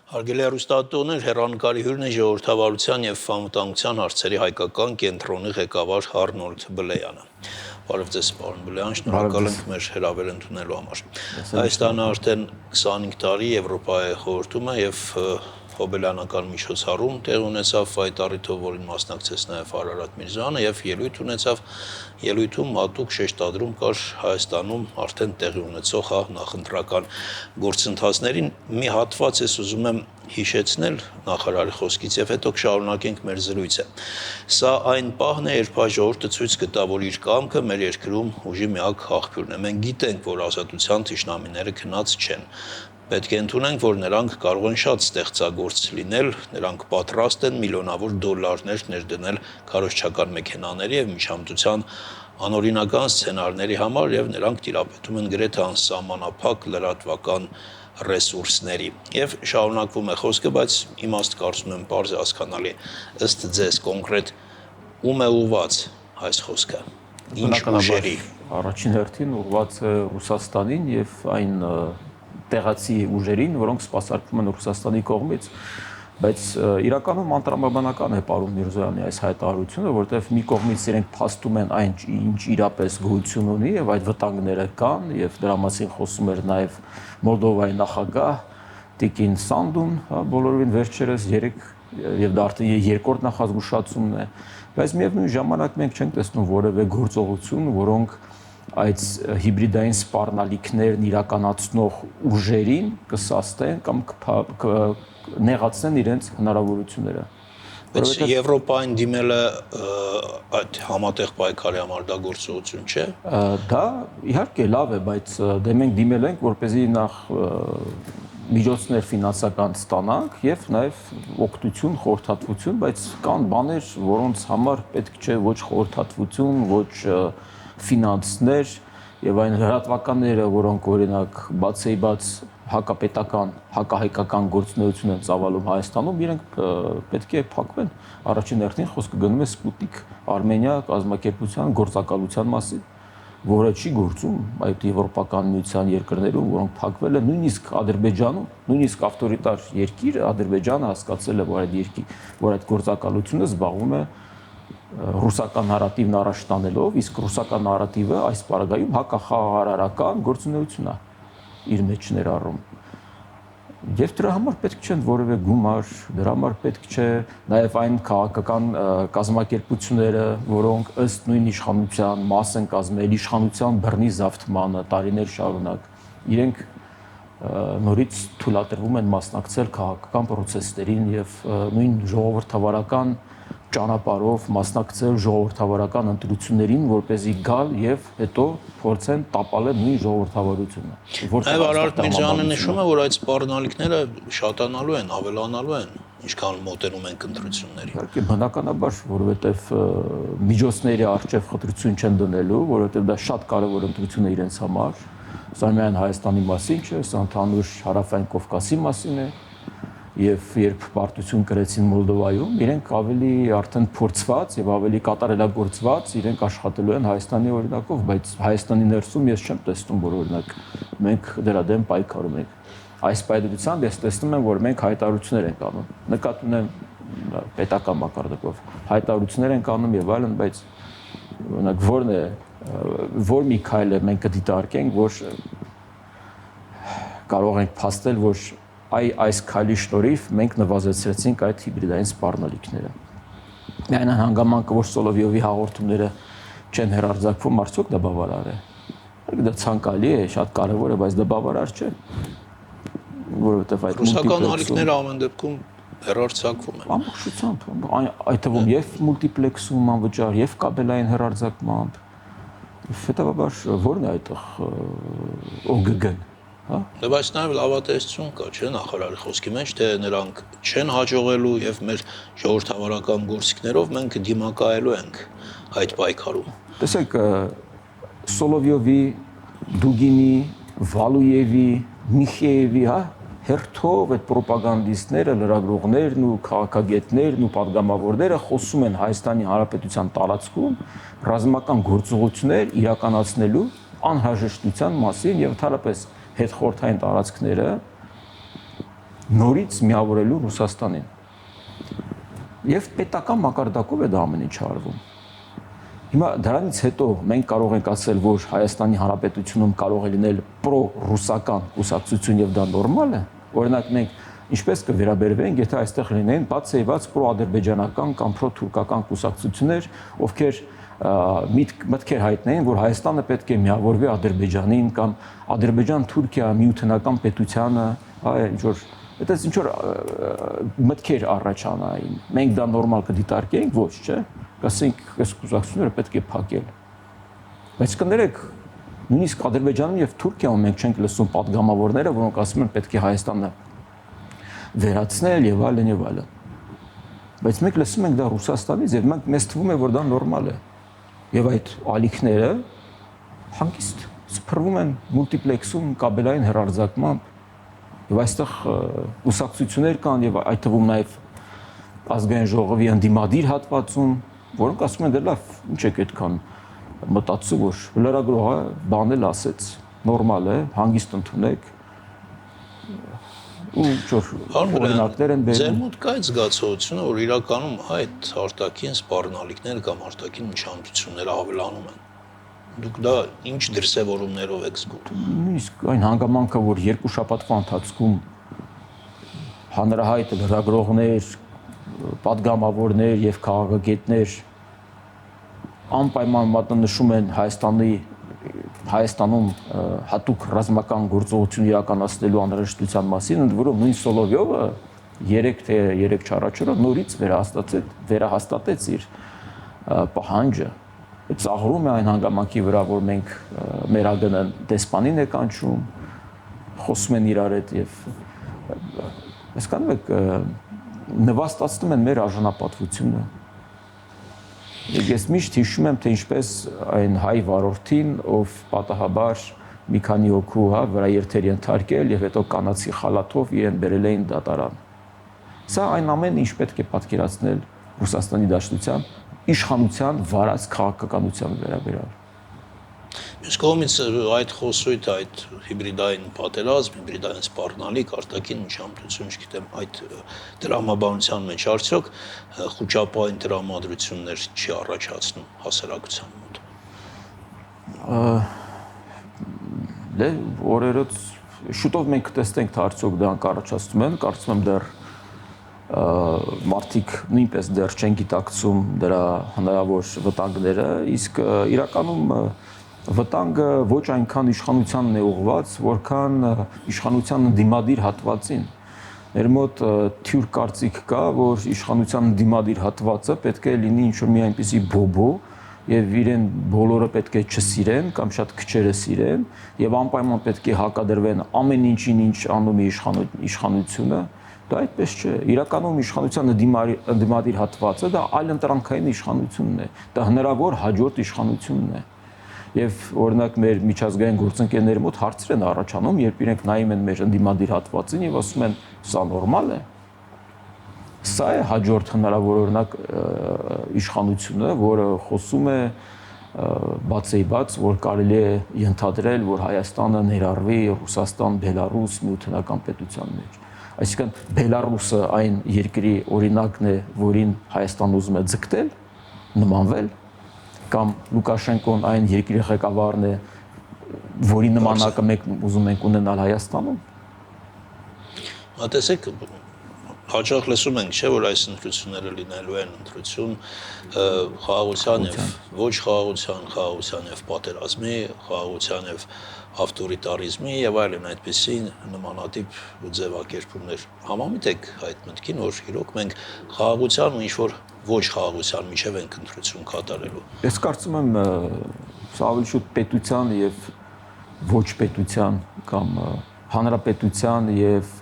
Հարգելի հեռուստատոներ, հեռանկարի հյուրն է ժողովրդավարության եւ անվտանգության հարցերի հայկական կենտրոնի ղեկավար Արնոլդ Բլեյանը։ Բարև ձեզ, պարոն Բլեյան, շնորհակալ ենք մեր հրավեր ընդունելու համար։ Հայաստանը արդեն 25 տարի Եվրոպայի խորհրդում է եւ հոբելյանական միջոցառում տեղ ունեցավ այդ առիթով, որին մասնակցեց նաև Արարատ Միրզոյանը եւ ելույթում հատուկ շեշտադրում կար Հայաստանում արդեն տեղի ունեցող նախընտրական գործընթացներին մի հատված ես ուզում եմ հիշեցնել նախարարի խոսքից եւ հետո կշարունակենք մեր զրույցը։ Սա այն պահն է, երբ հայ ժողովուրդը ցույց կտա, որ իր կամքը մեր երկրում ուժի միակ աղբյուրն է։ Մենք գիտենք, որ ազատության թշնամիները քնած չեն։ Պետք է ընդունենք, որ նրանք կարող են շատ ստեղծագործ լինել, նրանք պատրաստ են միլիոնավոր դոլարներ ներդնել քարոզչական մեքենաների եւ միջամտության անօրինական սցենարների համար եւ նրանք տիրապետում են գրեթե անսահմանափակ լրատվական ռեսուրսների։ Եվ շարունակվում է խոսքը, բայց իմաստ կարծում եմ բարձ հասկանալի ըստ ձեզ կոնկրետ ում է ուղված այս խոսքը։ Ինչ ուժերի։ Առաջին հերթին ուղված է Ռուսաստանին եւ այն տեղացի ուժերին, որոնք սպասարկվում են Ռուսաստանի կողմից, բայց իրականում անտրամաբանական է պարոն Միրզոյանի այս հայտարարությունը, որտեղ մի կողմից իրենք փաստում են այն, ինչ իրապես գոյություն ունի եւ այդ վտանգները կան եւ դրա մասին խոսում էր նաեւ Մոլդովայի նախագահ Տիկին Սանդուն, բոլորովին վերջերս 3 եւ դա արդեն երկրորդ նախազգուշացումն է, բայց միևնույն ժամանակ մենք չենք տեսնում որևէ գործողություն, որոնք այդ հիբրիդային սպառնալիքներն իրականացնող ուժերին կսաստեն կամ նեղացնեն իրենց հնարավորությունները։ Բայց Եվրոպային դիմելը այդ համատեղ պայքարի համար դա գործողություն չէ։ Դա իհարկե լավ է, բայց դե մենք դիմել ենք, որպեսզի նախ միջոցներ ֆինանսական ստանանք եւ նաեւ օգնություն, խորհրդատվություն, բայց կան բաներ, որոնց համար պետք չէ ոչ խորհրդատվություն, ոչ ֆինանսներ եւ այն լրատվականները, որոնք օրինակ բացեիբաց հակապետական, հակահայկական գործունեություն են ծավալում Հայաստանում, իրենք պետք է փակվեն։ Առաջին հերթին խոսքը գնում է Սպուտնիկ Արմենիա կազմակերպության գործակալության մասին, որը չի գործում այդ եվրոպական միության երկրներում, որոնք փակվել են, նույնիսկ Ադրբեջանում, նույնիսկ ավտորիտար երկիր Ադրբեջանը հասկացել է, որ այդ գործակալությունը զբաղվում է ռուսական նարատիվն առաջ տանելով, իսկ ռուսական նարատիվը այս պարագայում հակախաղաղարարական գործունեություն է իր մեջ ներառում։ Եվ դրա համար պետք չեն որևէ գումար, դրա համար պետք չէ նաև այն քաղաքական կազմակերպությունները, որոնք ըստ նույն իշխանության մաս են կազմել իշխանության բռնի զավթմանը տարիներ շարունակ, իրենք նորից թույլատրվում են մասնակցել քաղաքական պրոցեսներին եւ նույն ժողովրդավարական ճանապարհով մասնակցել ժողովրդավարական ընտրություններին, որպեսզի գալ եւ հետո փորձեն տապալել նույն ժողովրդավարությունը։ Այո, Արարատ Միրզոյանը նշում է, որ այդ սպառնալիքները շատանալու են, ավելանալու են, ինչքան մոտենում են ընտրությունների։ Իհարկե, բնականաբար, որովհետեւ միջոցների արժեվ խտրություն չեն դնելու, որովհետեւ դա շատ կարեւոր ընտրություն է իրենց համար։ Սա միայն Հայաստանի մասին չէ, սա ընդհանուր Հարավային Կովկասի մասին է։ Եվ երբ պարտություն կրեցին Մոլդովայում, իրենք ավելի արդեն փորձված եւ ավելի կատարելագործված իրենք աշխատելու են Հայաստանի օրինակով, բայց Հայաստանի ներսում ես չեմ տեսնում, որ օրինակ մենք դրա դեմ պայքարում ենք։ Այս պայքարությամբ ես տեսնում եմ, որ մենք հայտարարություններ ենք անում։ Նկատի ունեմ պետական մակարդակով հայտարարություններ ենք անում եւ այլն, բայց օրինակ որն է որ մի քայլը մենք կդիտարկենք, որ կարող ենք փաստել, որ այս քայլի շնորհիվ մենք նվազեցրեցինք այդ հիբրիդային սպառնալիքները։ Միայն հանգամանքը, որ Սոլովյովի հաղորդումները չեն հեռարձակվում, արդյոք դա բավարար է։ Դա ցանկալի է, շատ կարևոր է, բայց դա բավարար չէ։ Որովհետև այդ ռուսական ալիքները ամեն դեպքում հեռարձակվում են։ Ամբողջությամբ, այդ թվում եւ մուլտիպլեքսում անվճար, եւ կաբելային հեռարձակմամբ։ Հետևաբար ո՞րն է այդտեղ ՕԳԳ-ն։ Դե բայց նաև լավատեսություն կա, չէ՞, նախարարի խոսքի մեջ, թե նրանք չեն հաջողելու եւ մեր ժողովրդավարական գործիքներով մենք դիմակայելու ենք այդ պայքարում։ Տեսեք, Սոլովյովի, Դուգինի, Վալուևի, Միխեևի, հերթով այդ պրոպագանդիստները, լրագրողներն ու քաղաքագետներն ու պատգամավորները խոսում են Հայաստանի Հանրապետության տարածքում ռազմական գործողություններ իրականացնելու անհրաժեշտության մասին եւ ընդհանրապես հետխորհրդային տարածքները նորից միավորելու Ռուսաստանին։ Եվ պետական մակարդակով է դա ամեն ինչ արվում։ Հիմա դրանից հետո մենք կարող ենք ասել, որ Հայաստանի Հանրապետությունում կարող է լինել պրո-ռուսական կուսակցություն եւ դա նորմալ է։ Օրինակ մենք ինչպես կվերաբերվենք, եթե այստեղ լինեն բացեիված պրո-ադրբեջանական կամ պրո-թուրքական կուսակցություններ, ովքեր մտքեր հայտնեին, որ Հայաստանը պետք է միավորվի Ադրբեջանին կամ Ադրբեջան-Թուրքիա միութենական պետությանը, ինչ որ այդպես ինչ որ մտքեր առաջանային։ Մենք դա նորմալ կդիտարկենք, ոչ, չէ՞։ Ասենք, այս կուսակցությունները պետք է փակել։ Բայց կներեք, նույնիսկ Ադրբեջանում եւ Թուրքիայում մենք չենք լսում падգամավորները, որոնք ասում են պետք է Հայաստանը վերացնել եւ այլն եւ այլն։ Բայց մենք լսում ենք դա Ռուսաստանից եւ մեզ թվում է, որ դա նորմալ է։ Եվ այդ ալիքները հանգիստ սփռվում են մուլտիպլեքսում կաբելային հեռարձակմամբ եւ այստեղ կուսակցություններ կան եւ այդ թվում նաեւ ազգային ժողովի ընդդիմադիր հատվածում, որոնք ասում են դե լավ, ինչ եք այդքան մտածում, որ լրագրողը բանել ասեց, նորմալ է, հանգիստ ընդունեք ու օրինակներ են բերում։ Ձեր մոտ կա այդ զգացողությունը, որ իրականում այդ արտաքին սպառնալիքները կամ արտաքին միջամտությունները ավելանում են։ Դուք դա ինչ դրսևորումներով եք զգում։ Նույնիսկ այն հանգամանքը, որ երկու շաբաթվա ընթացքում հանրահայտ լրագրողներ, падգամավորներ եւ քաղաքագետներ անպայման մատնանշում են Հայաստանում հատուկ ռազմական գործողություն իրականացնելու անհրաժեշտության մասին, ընդ որում նույն Սոլովյովը 3 չառաջորդ նորից վերահաստատեց իր պահանջը։ Ծաղրում է այն հանգամանքի վրա, որ մենք մեր ԱԳՆ դեսպանին է կանչում, խոսում են իրար հետ եւ հասկանում եք նվաստացնում են մեր արժանապատվությունը։ Ես միշտ հիշում եմ, թե ինչպես այն հայ վարորդին, ով պատահաբար մի քանի հոգու վրա երթեր ենթարկել եւ հետո կանացի խալաթով իրեն բերել էին դատարան։ Սա այն ամենը ինչ պետք է պատկերացնել Ռուսաստանի Դաշնության իշխանության վարած քաղաքականության վերաբերյալ։ Մյուս կողմից այդ խոսույթը, այդ հիբրիդային պատերազմ, հիբրիդային սպառնալիք, արտաքին միջամտություն, չգիտեմ, այդ դրամաբանության մեջ արդյոք խոճապային տրամադրություններ չի առաջացնում հասարակության մոտ։ Դե օրերից շուտով մենք կտեսնենք, թե արդյոք դրանք առաջացնում են, կարծում եմ դեռ մարդիկ նույնպես դեռ չեն գիտակցում դրա հնարավոր վտանգները, իսկ իրականում վտանգը ոչ այնքան իշխանությանն է ուղղված, որքան իշխանության ընդդիմադիր հատվածին։ Մեր մոտ թյուր կարծիք կա, որ իշխանության ընդդիմադիր հատվածը պետք է լինի ինչ-որ մի այնպիսի բոբո եւ իրեն բոլորը պետք է չսիրեն կամ շատ քչերը սիրեն եւ անպայման պետք է հակադրվեն ամեն ինչին, ինչ անում է իշխանությունը։ Դա այդպես չէ։ Իրականում իշխանության ընդդիմադիր հատվածը դա այլընտրանքային իշխանությունն է։ Դա հնարավոր հաջորդ իշխանությունն է։ Եվ օրինակ մեր միջազգային գործընկերների մոտ հարցեր են առաջանում, երբ իրենք նայում են մեր ընդդիմադիր հատվածին եւ ասում են՝ սա նորմալ է։ Սա է հաջորդ հնարավոր օրինակ իշխանությունը, որը խոսում է բացեիբաց, որ կարելի է ենթադրել, որ Հայաստանը ներառվի Ռուսաստան-Բելարուս միութենական պետության մեջ։ Այսինքն Բելարուսը այն երկրի օրինակն է, որին Հայաստանը ուզում է ձգտել, նմանվել, կամ Լուկաշենկոն այն երկրի ղեկավարն է, որի նմանակը մենք ուզում ենք ունենալ Հայաստանում։ Տեսեք, հաճախ լսում ենք, չէ, որ այս ընտրությունները լինելու են ընտրություն խաղաղության եւ ոչ խաղաղության եւ պատերազմի, խաղաղության եւ ավտորիտարիզմի եւ այլն այդպիսի նմանատիպ ձևակերպումներ։ Համամիտ եք այդ մտքին, որ իրոք մենք խաղաղության ու ինչ-որ ոչ խաղաղության միջև ենք ընտրություն կատարելու։ Ես կարծում եմ, սա ավելի շուտ պետության եւ ոչ պետության կամ հանրապետության եւ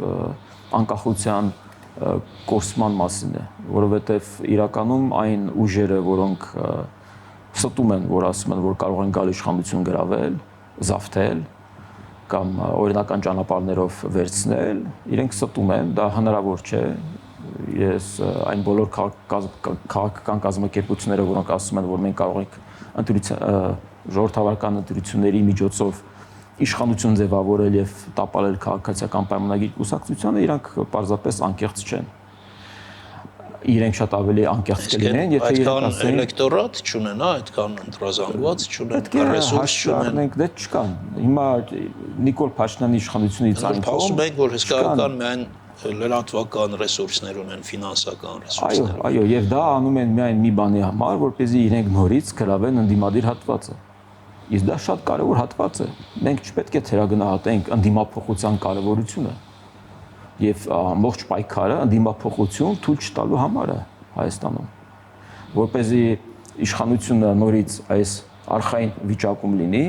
անկախության կորսման մասին է, որովհետեւ իրականում այն ուժերը, որոնք ստում են, որ ասում են, որ կարող են գալ իշխանություն գրավել, զավթել կամ օրինական ճանապարհներով վերցնել, իրենք ստում են, դա հնարավոր չէ։ Ես այն բոլոր քաղաքական կազմակերպությունները, որոնք ասում են, որ մենք կարող ենք ժողովրդավարական ընտրությունների միջոցով իշխանություն ձևավորել եւ տապալել քաղաքացիական պայմանագիր կուսակցությանը, իրանք պարզապես անկեղծ չեն։ Իրենք շատ ավելի անկեղծ կլինեն, եթե իրենք ասեն էլեկտորատ չունենա, այդքան ընտրազանգված չունեն, ռեսուրս չունեն։ Դե չկան։ Հիմա Նիկոլ Փաշինյանի իշխանությունից Ասում ենք, որ հսկայական միայն լրատվական ռեսուրսներ ունեն, ֆինանսական ռեսուրսներ։ Այո, եւ դա անում են միայն մի բանի համար, որպեսզի իրենք նորից գրավեն ընդդիմադիր հատվածը։ Իսկ դա շատ կարևոր հատված է։ Մենք չպետք է թերագնահատենք ընդդիմափոխության կարևորությունը եւ ամբողջ պայքարը ընդդիմափոխություն թույլ չտալու համար է Հայաստանում, որպեսզի իշխանությունը նորից այս արխային վիճակում լինի,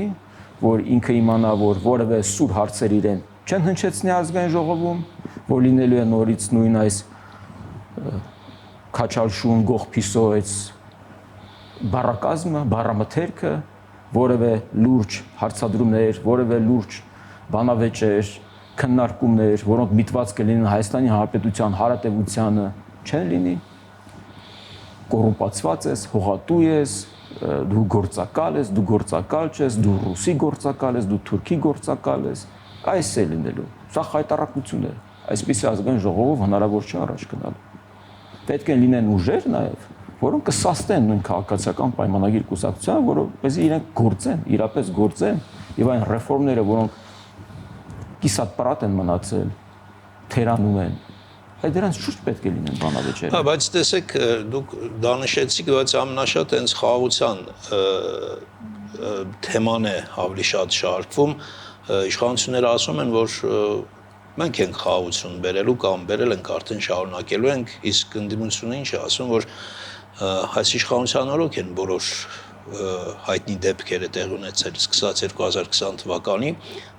որ ինքը իմանա, որ որևէ սուր հարցեր իրեն չեն հնչեցնի ազգային ժողովում, որ լինելու է նորից նույն այս քաչալշուն գողփիսո այս բառակազմը, բառամթերքը, որևէ լուրջ հարցադրումներ, որևէ լուրջ բանավեճեր, քննարկումներ, որոնք միտված կլինեն Հայաստանի Հանրապետության հարատևությանը, չեն լինի։ Կոռումպացված ես, հողատու ես, դու գործակալ ես, դու գործակալ չես, դու ռուսի գործակալ ես, դու թուրքի գործակալ ես, այս է լինելու։ Սա խայտառակություն է։ Այսպիսի ազգային ժողովով հնարավոր չէ առաջ գնալ։ Պետք է լինեն ուժեր նաև, որոնք կսաստեն նույն քաղաքացիական պայմանագիր կուսակցությանը, որովհետեւ իրենք գործեն, իրապես գործեն, եւ այն ռեֆորմները, որոնք կիսատ-պրատ են մնացել, թերանում են, այդ դրանց շուրջ պետք է լինեն բանավեճերը։ Հա, բայց տեսեք, դուք դանշեցիք, բայց ամենաշատ հենց խաղաղության թեման է ավելի շատ շարքվում։ Իշխանությունները ասում են, որ մենք ենք խաղաղություն բերելու կամ բերել ենք արդեն շարունակելու ենք, իսկ ընդդիմությունը ինչ է ասում, որ այս իշխանության օրոք են բոլոր հայտնի դեպքերը տեղ ունեցել, սկսած 2020 թվականի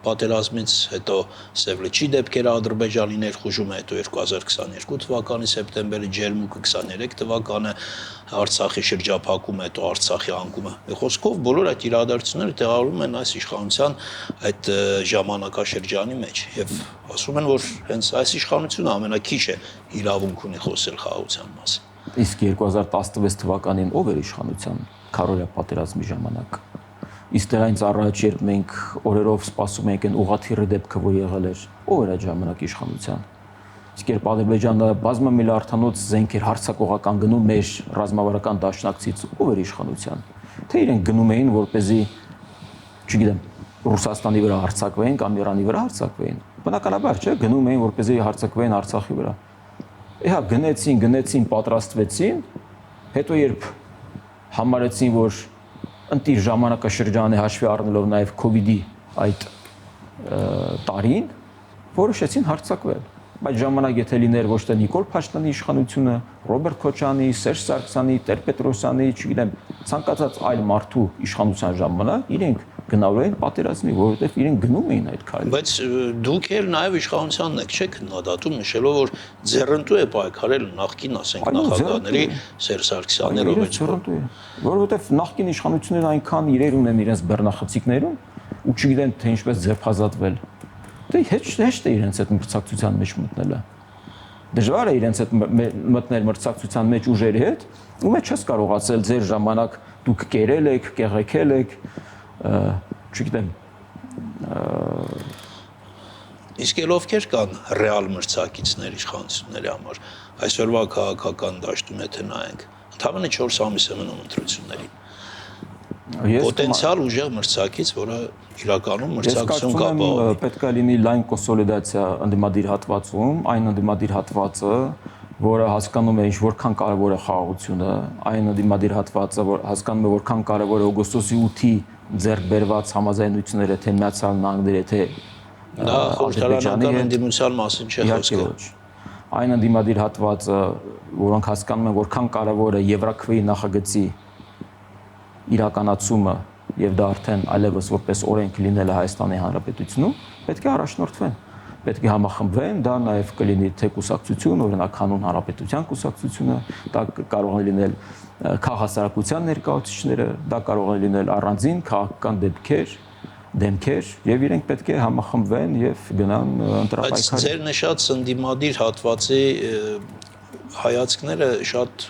պատերազմից հետո Սևլիչի դեպքերը Ադրբեջանի ներխուժումը, հետո 2022 թվականի սեպտեմբերի ջերմուկը, 23 թվականը Արցախի շրջափակումը, հետո Արցախի անկումը։ Խոսքով բոլոր այդ իրադարձությունները տեղավորվում են այս իշխանության այդ ժամանակաշրջանի մեջ եւ ասում են, որ հենց այս իշխանությունը ամենակիչը իրավունք ունի խոսել խաղաղության մասին։ Իսկ 2016 թվականին ով էր իշխանության քարորիա պատերազմի ժամանակ։ Իսկ դրանից առաջ երբ մենք օրերով սպասում ենք այն ուղղաթիռի դեպքը, որ եղել էր, ով էր այդ ժամանակ իշխանության։ Իսկ երբ Ադրբեջանը բազմամիլիարդանոց զենքեր հարձակողական գնում մեր ռազմավարական դաշնակցից, ով էր իշխանության։ Թե իրենք գնում էին, որպեսզի, չգիտեմ, Ռուսաստանի վրա հարձակվեին կամ Իրանի վրա հարձակվեին։ Բնականաբար, չէ, գնում էին, որպեսզի հարձակվեին Արցախի վրա։ Իհա գնեցին, պատրաստվեցին, հետո երբ համարեցին, որ ընտիր ժամանակաշրջանը հաշվի առնելով նաև COVID-ի այդ տարին, որոշեցին հարձակվել։ Բայց ժամանակ եթե լիներ ոչ թե Նիկոլ Փաշինյանի իշխանությունը, Ռոբերտ Քոչարյանի, Սերժ Սարգսյանի, Տեր-Պետրոսյանի, չգիտեմ, ցանկացած այլ մարդու իշխանության ժամանակ իրենք գնալու էին պատերազմի, որովհետև իրենք գնում էին այդ քայլը։ Բայց դուք էլ նաև իշխանությանն եք, չէ՞, քննադատում, նշելով, որ ձեռնտու է պայքարել նախկին, ասենք, նախագահների Սերժ Սարգսյանի, Ռոբերտ Քոչարյանի։ Որովհետև նախկին իշխանությունները այնքան իրեր ունեն իրենց բեռնախցիկներում, ու չգիտեն թե ինչպես ձերբազատվել։ Դե հեշտ է իրենց այդ մրցակցության մեջ մտնելը։ Դժվար է իրենց հետ մտնել մրցակցության մեջ ուժերի հետ, ու մեջ չես կարողացել ձեր ժամանակ դուք կերել եք, կեղեքել եք, չգիտեմ։ Իսկ ովքեր կան ռեալ մրցակիցներ իշխանությունների համար, այսօրվա քաղաքական դաշտում եթե նայենք, ընդհանրապես 4 ամիս է մնում ընտրություններին։ Պոտենցիալ ուժեղ մրցակից, որը իրականում մրցակցություն կապահովի։ Պետք է լինի լայն կոնսոլիդացիա ընդդիմադիր հատվածում, այն ընդդիմադիր հատվածը, որը հասկանում է ինչ որքան կարևոր է խաղաղությունը, այն ընդդիմադիր հատվածը, որ հասկանում է որքան կարևոր է օգոստոսի 8-ի ձեռք բերված համաձայնությունները, թե Միացյալ Նահանգների, թե դա խորհրդարանական ընդդիմության մասին չէ խոսքը։ Այն ընդդիմադիր հատվածը, որոնք հասկանում են որքան կարևոր է Եվրաքվեի նախագծի իրականացումը եւ դա արդեն այլևս որպես օրենք լինելը Հայաստանի Հանրապետությունում, պետք է առաջնորդվեն, պետք է համախմբվեն, դա նաեւ կլինի թե կուսակցություն, օրինակ Հանուն Հանրապետության կուսակցությունը, դա կարող է լինել քաղաքասարակության ներկայացուցիչները, դա կարող է լինել առանձին քաղաքական դեմքեր եւ իրենք պետք է համախմբվեն եւ գնան ընտրապայքարի։ Բայց ձեր նշած ընդդիմադիր հատվածի հայացքները շատ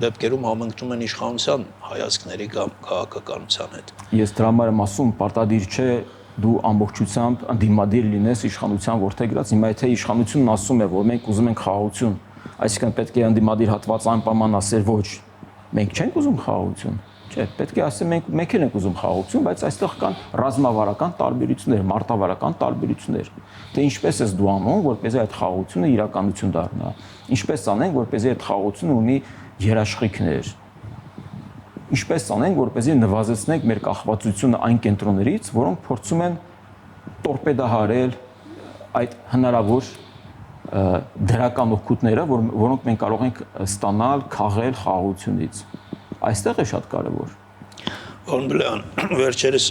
դեպքերում համընկնում են իշխանության հայացքների կամ քաղաքականության հետ։ Ես դրա համար եմ ասում, պարտադիր չէ դու ամբողջությամբ անդիմադիր լինես իշխանության ворթեգրած, հիմա եթե իշխանությունն ասում է, որ մենք ուզում ենք խաղաղություն, այսինքն պետք է անդիմադիր հատված անպայման ասել ոչ, մենք չենք ուզում խաղաղություն, չէ, պետք է ասել մենք ենք ուզում խաղաղություն, բայց այստեղ կան ռազմավարական տարբերություններ, մարտավարական տարբերություններ, թե ինչպես ես դու անում, որպեսզի այդ խաղաղությունը իրականություն դառնա, ինչպես անենք, որպեսզի այդ խաղաղությունը ունի երաշխիքներ, ինչպես անենք, որպեսզի նվազեցնենք մեր կախվածությունը այն կենտրոններից, որոնք փորձում են տորպեդահարել այդ հնարավոր դրական օգուտները, որոնք մենք կարող ենք ստանալ, քաղել խաղաղությունից։ Այստեղ է շատ կարևոր։ Պարոն Բլեյան, վերջերս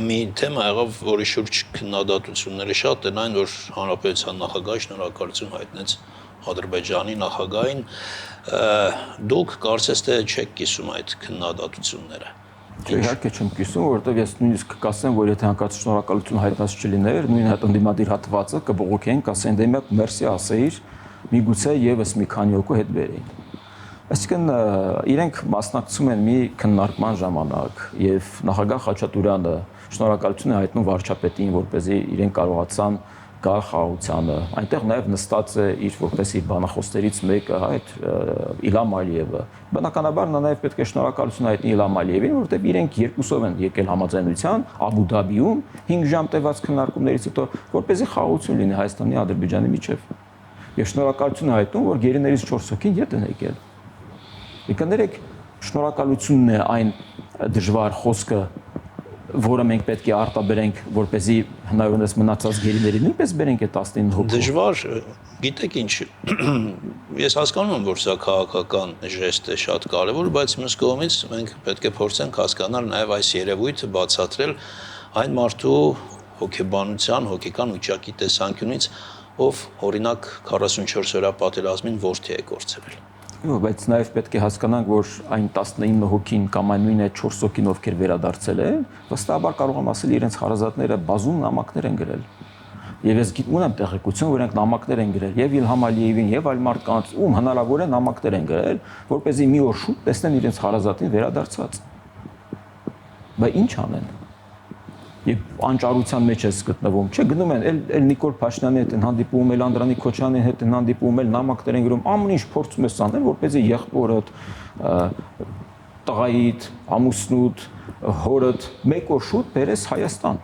մի թեմա եղավ, որի շուրջ քննադատությունները շատ են, այն որ հանրապետության նախագահը շնորհակալություն հայտնեց Ադրբեջանի նախագահին, դուք կարծես թե չեք կիսում այդ քննադատությունները։ Իհարկե չեմ կիսում, որովհետև ես նույնիսկ կասեմ, որ եթե հանկարծ շնորհակալություն հայտնած չլիներ, նույն այդ անդիմադիր հատվածը կբողոքեին, կասեին դե մեկ մերսի ասեիր, միգուցե եւս մի քանի օկու հետ բերեին։ Այսինքն իրենք մասնակցում են մի քննարկման ժամանակ եւ նախագահ Խաչատուրյանը շնորհակալություն է հայտնում վարչապետին, որպեսզի իրենք կարողացան գալ խաղաղությանը։ Այնտեղ նաև նստած է իր որպես իր բանախոսներից մեկը, այդ Իլհամ Ալիևը։ Բնականաբար նա նաև պետք է շնորհակալություն հայտնի Իլհամ Ալիևին, որովհետև իրենք երկուսով են եկել համաձայնության Աբու Դաբիում 5 ժամ տևած քննարկումներից հետո, որպեսզի խաղաղություն լինի Հայաստանի ու Ադրբեջանի միջև։ Եվ շնորհակալություն հայտնում, որ գերիներից 4 հոգին ետ են եկել։ Եկներեք շնորհակալությունն է այն դժվար խոսքը, որը մենք պետք է արտաբերենք, որպեսզի հնարավորինս մնացած գերիների նույնպես բերենք այդ 19 հոգու։ Դժվար, գիտեք ինչ, ես հասկանում եմ, որ սա քաղաքական ժեստ է շատ կարևոր, բայց մյուս կողմից մենք պետք է փորձենք հասկանալ նաև այս երևույթը բացատրել այն մարդու հոգեբանության, հոգեկան վիճակի տեսանկյունից, ով օրինակ 44 օրյա պատերազմին որդի է կորցրել։ Բայց նաև պետք է հասկանանք, որ այն 19 հոգին կամ այն նույն 4 հոգին, ովքեր վերադարձել են, վստահաբար կարող եմ ասել, իրենց հարազատները բազում նամակներ են գրել։ Եվ ես ունեմ տեղեկություն, որ իրենք նամակներ են գրել եւ Իլհամ Ալիևին եւ այլ մարդկանց, ում հնարավոր է նամակներ են գրել, որպեսզի մի օր շուտ տեսնեն իրենց հարազատին վերադարձած։ Բայց ինչ անեն։ Եվ անճարության մեջ ես գտնվում, չէ, գնում են, էլ Նիկոլ Փաշինյանի հետ են հանդիպում, էլ Անդրանիկ Քոչարյանի հետ են հանդիպում, էլ նամակներ են գրում, ամեն ինչ փորձում ես անել, որպեսզի եղբորդ, տղայիդ, ամուսնուդ, հորդ մեկ օր շուտ բերես Հայաստան։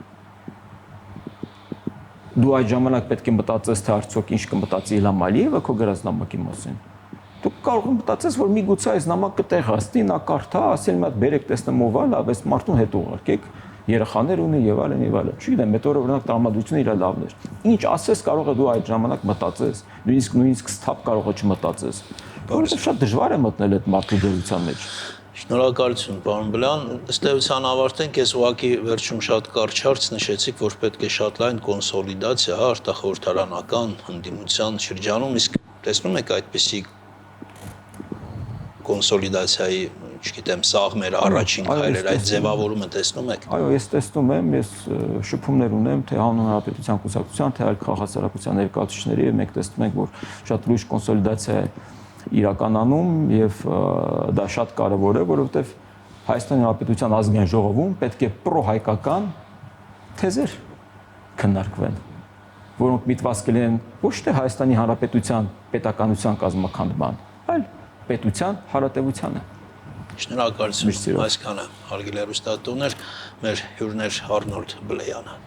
Դու այդ ժամանակ պետք է մտածես, թե արդյոք ինչ կմտածի Իլհամ Ալիևը քո գրած նամակի մասին։ Դու կարող ես մտածես, որ միգուցե այս նամակը տեղ հաստի, նա կարդա, ասել մի հատ բերեք տեսնեմ ով ա, լավ, այս մարդուն հետ ուղարկեք։ Երեխաներ ունի եւ այլն եւ այլն։ Չգիտեմ, այդ օրը օրինակ տրամադրությունը իր լավն էր։ Ինչ ասես կարող է դու այդ ժամանակ մտածես, նույնիսկ սթափ կարող է չմտածես։ Որովհետեւ շատ դժվար է մտնել այդ մարդու դերության մեջ։ Շնորհակալություն, պարոն Բլեյան։ Ըստ էության ավարտենք, ես ուղղակի վերջում շատ կարճ հարց նշեցիք, որ պետք է շատ լայն կոնսոլիդացիա, արտախորհրդարանական ընդդիմության շրջանում, իսկ տեսնում եք այդպիսի կոնսոլիդացիայի, չգիտեմ, սաղ մեր առաջին քայլեր, այդ ձևավորումը տեսնում եք։ Այո, ես տեսնում եմ, ես շփումներ ունեմ թե հանուն հանրապետության կուսակցության, թե այլ քաղաքացիական ներկայացուցիչների, եւ մենք տեսնում ենք, որ շատ լուրջ կոնսոլիդացիա է իրականանում եւ դա շատ կարեւոր է, որովհետեւ Հայաստանի Հանրապետության ազգային ժողովում պետք է պրոհայկական թեզեր քննարկվեն, որոնք միտված կլինեն ոչ թե Հայաստանի Հանրապետության պետականության կազմակերպման, այլ պետության հարատեվությանը։ Շնորհակալություն, այսքանը հարգելի հեռուստատուներ, մեր հյուրն էր Արնոլդ Բլեյանը։